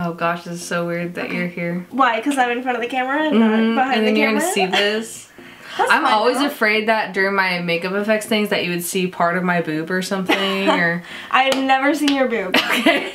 Oh gosh, this is so weird that you're here. Why? Because I'm in front of the camera and not behind the camera? And then you're gonna see this. I'm always afraid that during my makeup effects things that you would see part of my boob or something, or... I've never seen your boob. Okay.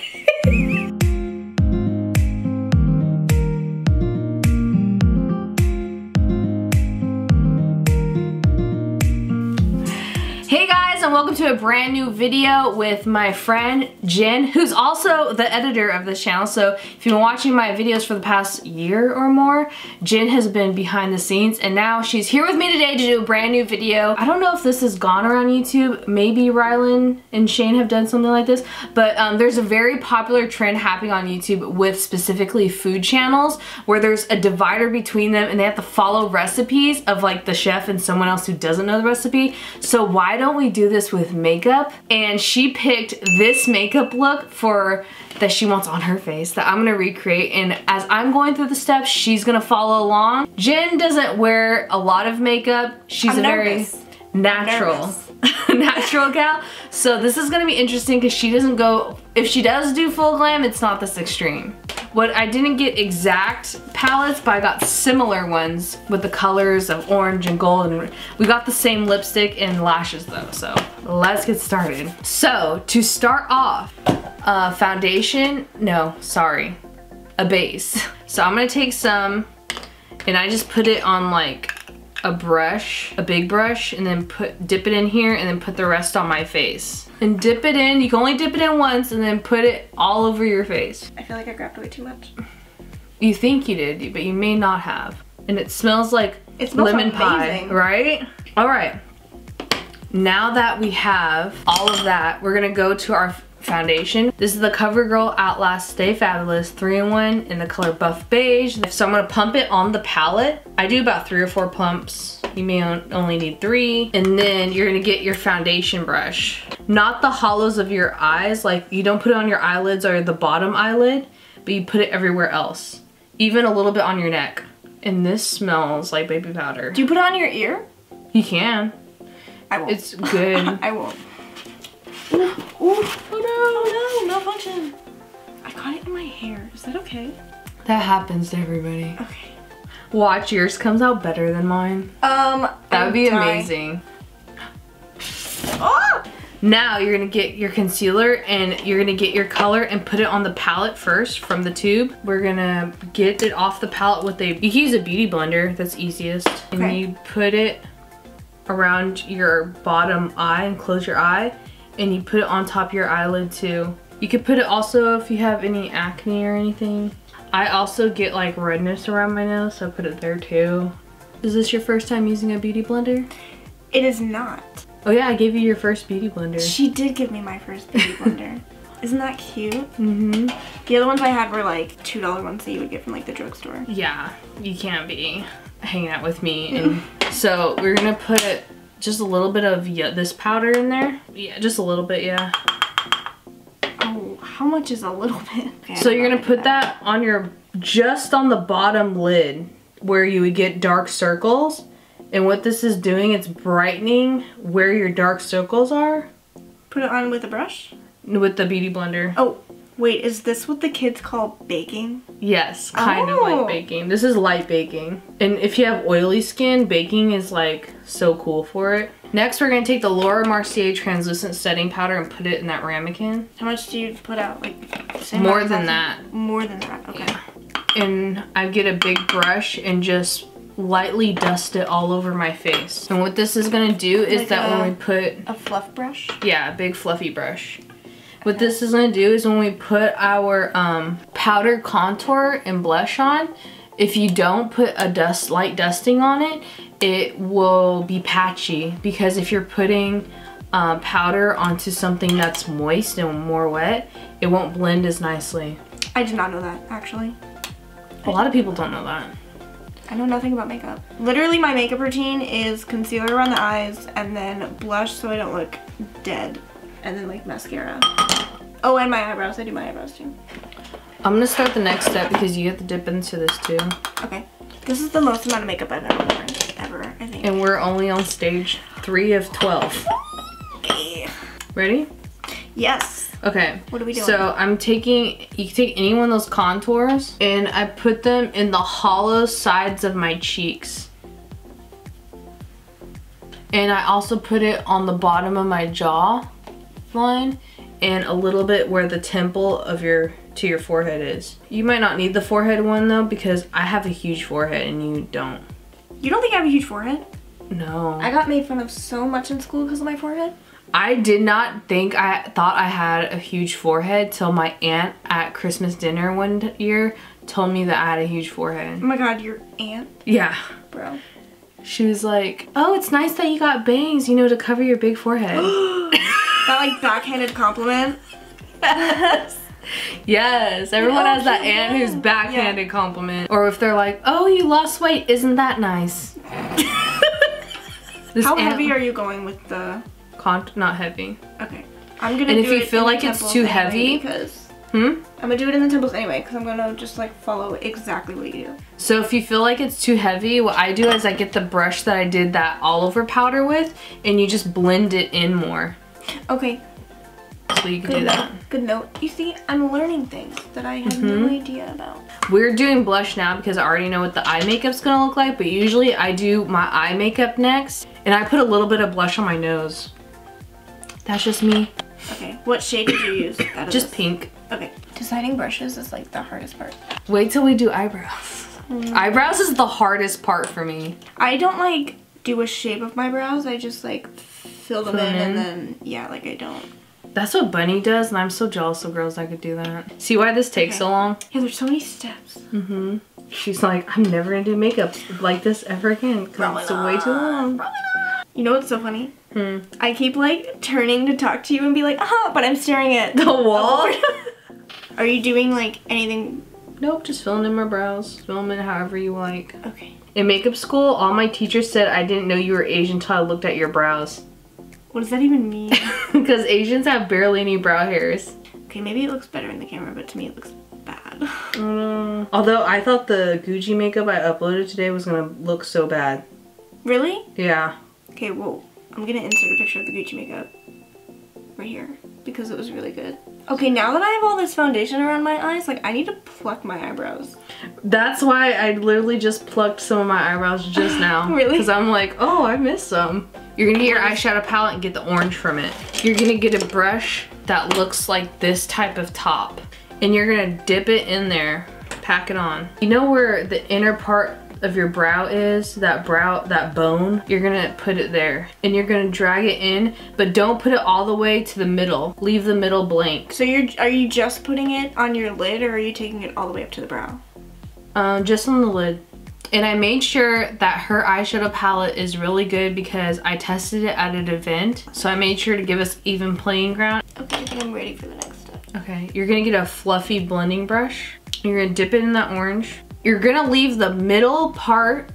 Hey guys, and welcome to a brand new video with my friend Jen, who's also the editor of this channel. So if you've been watching my videos for the past year or more, Jen has been behind the scenes, and now she's here with me today to do a brand new video. I don't know if this has gone around YouTube. Maybe Rylan and Shane have done something like this, but there's a very popular trend happening on YouTube with specifically food channels where there's a divider between them and they have to follow recipes of like the chef and someone else who doesn't know the recipe. So why don't we do this with makeup? And she picked this makeup look that she wants on her face that I'm gonna recreate, and as I'm going through the steps, she's gonna follow along. Jen doesn't wear a lot of makeup. She's a very natural natural gal. So this is gonna be interesting because she doesn't go, if she does do full glam, it's not this extreme. What I didn't get exact palettes, but I got similar ones with the colors of orange and gold, and we got the same lipstick and lashes though, so let's get started. So to start off, foundation, no, sorry, a base. So I'm gonna take some and I just put it on like a brush, a big brush, and then dip it in here and then put the rest on my face. And dip it in, you can only dip it in once, and then put it all over your face. I feel like I grabbed way too much. You think you did, but you may not have. And it smells like lemon pie, right? All right, now that we have all of that, we're gonna go to our foundation. This is the CoverGirl Outlast Stay Fabulous 3-in-1 in the color Buff Beige. So I'm gonna pump it on the palette. I do about 3 or 4 pumps. You may only need 3. And then you're gonna get your foundation brush. Not the hollows of your eyes, like you don't put it on your eyelids or the bottom eyelid, but you put it everywhere else. Even a little bit on your neck. And this smells like baby powder. Do you put it on your ear? You can. I won't. It's good. I won't. Ooh, ooh, oh no, malfunction. I got it in my hair. Is that okay? That happens to everybody. Okay. Watch, yours comes out better than mine. That would be amazing. Oh! Now you're gonna get your concealer and you're gonna get your color and put it on the palette first from the tube. We're gonna get it off the palette with you can use a beauty blender, that's easiest. Okay. And you put it around your bottom eye and close your eye. And you put it on top of your eyelid too. You could put it also if you have any acne or anything. I also get like redness around my nose, so I put it there too. Is this your first time using a beauty blender? It is not. Oh yeah, I gave you your first beauty blender. She did give me my first beauty blender. Isn't that cute? Mm-hmm. The other ones I had were like $2 ones that you would get from like the drugstore. Yeah, you can't be hanging out with me. And so we're gonna put just a little bit of this powder in there. Yeah, just a little bit, yeah. Oh, how much is a little bit? Okay, so you're gonna put that on just on the bottom lid where you would get dark circles. And what this is doing, it's brightening where your dark circles are. Put it on with a brush? With the beauty blender. Oh, wait, is this what the kids call baking? Yes, kind of like baking. This is light baking. And if you have oily skin, baking is like so cool for it. Next, we're gonna take the Laura Mercier translucent setting powder and put it in that ramekin. How much do you put out? Like more than that. More than that, okay. Yeah. And I get a big brush and just lightly dust it all over my face. And what this is gonna do is like that when we put... A fluff brush? Yeah, a big fluffy brush. What this is gonna do is when we put our powder contour and blush on, if you don't put a light dusting on it, it will be patchy, because if you're putting powder onto something that's moist and more wet, it won't blend as nicely. I did not know that, actually. A lot of people don't know that. I know nothing about makeup. Literally my makeup routine is concealer around the eyes and then blush so I don't look dead. And then like mascara. Oh, and my eyebrows. I do my eyebrows too. I'm gonna start the next step because you have to dip into this too. Okay. This is the most amount of makeup I've ever worn. Ever, I think. And we're only on stage 3 of 12. Okay. Ready? Yes. Okay. What are we doing? So I'm taking, you can take any one of those contours and I put them in the hollow sides of my cheeks. And I also put it on the bottom of my jaw line and a little bit where the temple of your forehead is. You might not need the forehead one though, because I have a huge forehead and you don't. You don't think I have a huge forehead? No. I got made fun of so much in school because of my forehead. I did not think, I thought I had a huge forehead till my aunt at Christmas dinner one year told me that I had a huge forehead. Oh my god, your aunt? Yeah. Bro. She was like, oh, it's nice that you got bangs, you know, to cover your big forehead. That like backhanded compliment? Yes. Yes, everyone has that aunt who's backhanded compliment. Or if they're like, oh, you lost weight, isn't that nice? How heavy are you going with the... Not heavy. Okay. I'm gonna and do if you feel like it's too heavy, because I'm gonna do it in the temples anyway because I'm gonna just like follow exactly what you do. So if you feel like it's too heavy, what I do is I get the brush that I did that all over powder with and you just blend it in more. Okay. So you can do that. Good note. You see, I'm learning things that I had no idea about. We're doing blush now because I already know what the eye makeup's gonna look like, but usually I do my eye makeup next and I put a little bit of blush on my nose. That's just me. Okay, what shade did you use? Just pink. Okay, deciding brushes is like the hardest part. Wait till we do eyebrows. Eyebrows is the hardest part for me. I don't like do a shape of my brows, I just like fill them in and then, yeah, like I don't. That's what Bunny does and I'm so jealous of girls that could do that. See why this takes so long? Yeah, there's so many steps. She's like, I'm never gonna do makeup like this ever again because it's way too long. You know what's so funny? I keep like turning to talk to you and be like, but I'm staring at the wall. Are you doing like anything? Nope, just filling in my brows. Fill them in however you like. Okay. In makeup school, all my teachers said I didn't know you were Asian until I looked at your brows. What does that even mean? Because Asians have barely any brow hairs. Okay, maybe it looks better in the camera, but to me it looks bad. Although I thought the Gucci makeup I uploaded today was gonna look so bad. Really? Yeah. Okay, well, I'm gonna insert a picture of the Gucci makeup right here because it was really good. Okay, now that I have all this foundation around my eyes, like I need to pluck my eyebrows. That's why I literally just plucked some of my eyebrows just now. Really? Because I'm like, oh, I missed some. You're gonna get your eyeshadow palette and get the orange from it. You're gonna get a brush that looks like this type of top. And you're gonna dip it in there, pack it on. You know where the inner part of your brow is, that bone, you're gonna put it there and you're gonna drag it in, but don't put it all the way to the middle. Leave the middle blank. So are you just putting it on your lid or are you taking it all the way up to the brow? Just on the lid. And I made sure that her eyeshadow palette is really good because I tested it at an event. So I made sure to give us even playing ground. Okay, I think I'm ready for the next step. Okay, you're gonna get a fluffy blending brush. You're gonna dip it in that orange. You're gonna leave the middle part,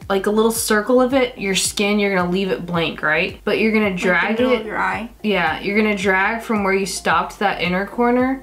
like a little circle of it, your skin, you're gonna leave it blank, right? But you're gonna drag like the middle of your eye? Yeah, you're gonna drag from where you stopped that inner corner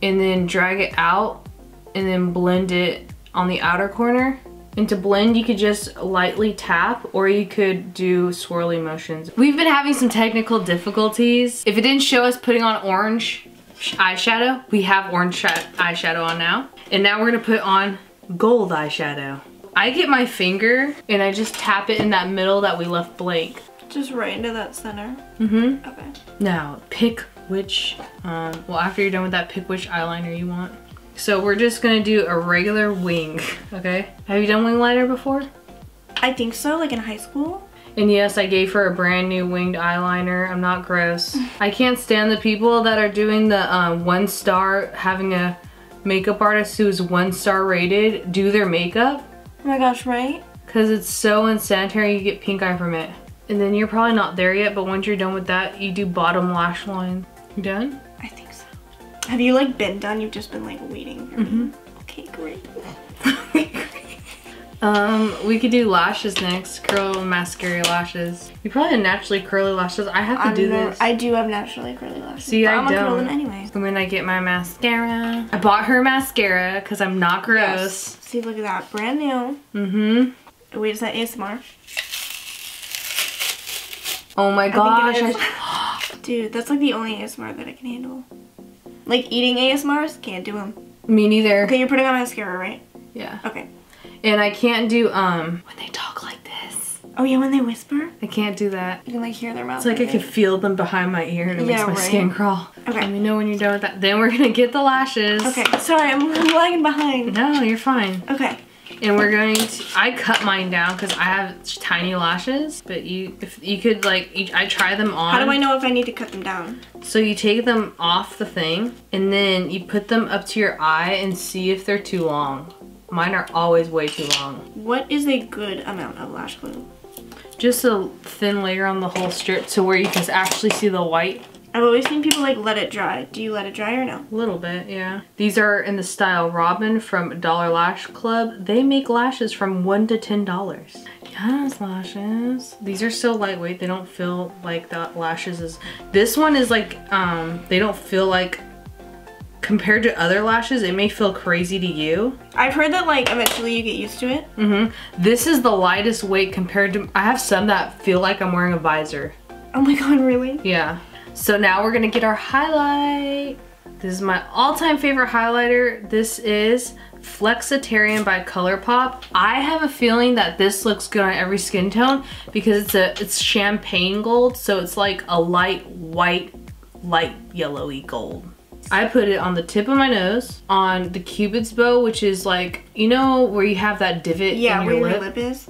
and then drag it out and then blend it on the outer corner. And to blend, you could just lightly tap or you could do swirly motions. We've been having some technical difficulties. If it didn't show us putting on orange eyeshadow, we have orange eyeshadow on now. And now we're gonna put on gold eyeshadow. I get my finger and I just tap it in that middle that we left blank. Just right into that center? Okay. Now, pick which, well after you're done with that, pick which eyeliner you want. So we're just gonna do a regular wing, okay? Have you done wing liner before? I think so, like in high school. And yes, I gave her a brand new winged eyeliner. I'm not gross. I can't stand the people that are doing the 1 star, having a makeup artist who's 1 star rated do their makeup. Oh my gosh, right? Cause it's so unsanitary, you get pink eye from it. And then you're probably not there yet, but once you're done with that, you do bottom lash line. You done? I think so. Have you like been done? You've just been like waiting for me. Okay, great. We could do lashes next. Curl and mascara lashes. You probably have naturally curly lashes. I have to do this. I do have naturally curly lashes. See, I I'm gonna don't. curl them anyway. And then I get my mascara. I bought her mascara because I'm not gross. Yes. See, look at that. Brand new. Wait, is that ASMR? Oh my gosh. Dude, that's like the only ASMR that I can handle. Like eating ASMRs, can't do them. Me neither. Okay, you're putting on mascara, right? Yeah. Okay. And I can't do, when they talk like this. Oh yeah, when they whisper? I can't do that. You can like hear their mouth. It's like I can feel them behind my ear and it makes my skin crawl. Okay. Let me know when you're done with that. Then we're gonna get the lashes. Okay, sorry, I'm lagging behind. No, you're fine. Okay. And we're going to, I cut mine down because I have tiny lashes, but if you could like, I try them on. How do I know if I need to cut them down? So you take them off the thing and then you put them up to your eye and see if they're too long. Mine are always way too long. What is a good amount of lash glue? Just a thin layer on the whole strip to where you can actually see the white. I've always seen people like let it dry. Do you let it dry or no? A little bit, yeah. These are in the style Robin from Dollar Lash Club. They make lashes from $1 to $10. Yes, lashes. These are so lightweight. They don't feel like the lashes is. This one is like, they don't feel like, compared to other lashes, it may feel crazy to you. I've heard that like eventually you get used to it. This is the lightest weight compared to, I have some that feel like I'm wearing a visor. Oh my god, really? Yeah. So now we're gonna get our highlight. This is my all-time favorite highlighter. This is Flexitarian by ColourPop. I have a feeling that this looks good on every skin tone because it's champagne gold, so it's like a light white, light yellowy gold. I put it on the tip of my nose, on the Cupid's bow, which is like, you know where you have that divot in your where lip? your lip is.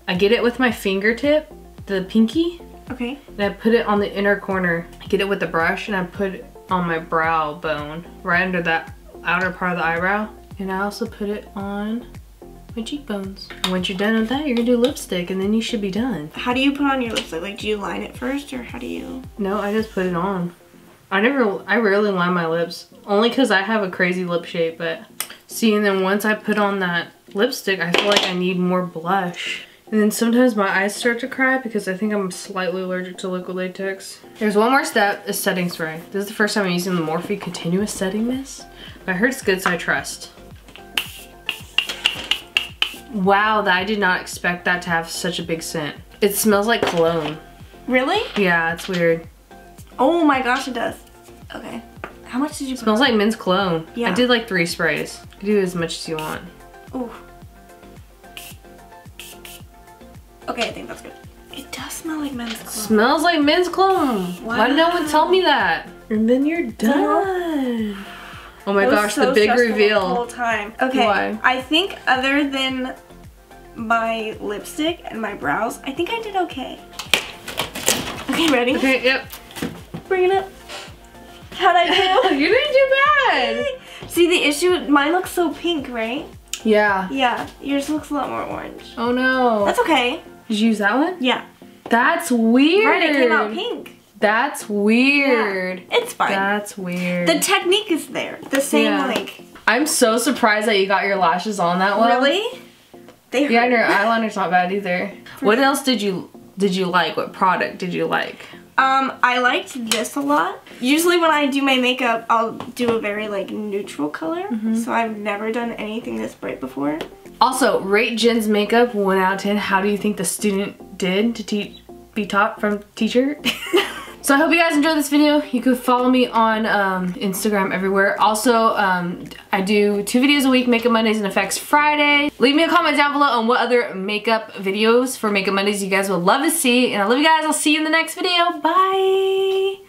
I get it with my fingertip, the pinky. Okay. And I put it on the inner corner. I get it with the brush and I put it on my brow bone, right under that outer part of the eyebrow. And I also put it on my cheekbones. And once you're done with that, you're gonna do lipstick and then you should be done. How do you put on your lipstick? Like, do you line it first or how do you? No, I just put it on. I rarely line my lips. Only because I have a crazy lip shape, but see, and then once I put on that lipstick, I feel like I need more blush. And then sometimes my eyes start to cry because I think I'm slightly allergic to liquid latex. There's one more step, is setting spray. This is the first time I'm using the Morphe Continuous Setting Mist. But I heard it's good, so I trust. Wow, I did not expect that to have such a big scent. It smells like cologne. Really? Yeah, it's weird. Oh my gosh, it does. Okay. How much did you put? Smells like men's cologne. Yeah. I did like 3 sprays. You can do as much as you want. Ooh. Okay, I think that's good. It does smell like men's cologne. Smells like men's cologne. Wow. Why did no one tell me that? And then you're done. Oh my gosh, the big reveal. The whole time. Okay. Why? I think other than my lipstick and my brows, I think I did okay. Okay, ready? Okay, yep. Bring it up. How'd I do? You didn't do bad. See, the issue, mine looks so pink, right? Yeah. Yeah, yours looks a lot more orange. Oh no. That's okay. Did you use that one? Yeah. That's weird. Right, it came out pink. That's weird. Yeah, it's fine. That's weird. The technique is there. The same, like... I'm so surprised that you got your lashes on that well. Really? They hurt. Yeah, and your eyeliner's not bad either. What else did you like? What product did you like? I liked this a lot. Usually when I do my makeup, I'll do a very like neutral color. So I've never done anything this bright before. Also, rate Jen's makeup 1 out of 10. How do you think the student did to be taught from teacher? So I hope you guys enjoyed this video. You could follow me on Instagram everywhere. Also, I do 2 videos a week, Makeup Mondays and Effects Friday. Leave me a comment down below on what other makeup videos for Makeup Mondays you guys would love to see. And I love you guys. I'll see you in the next video. Bye!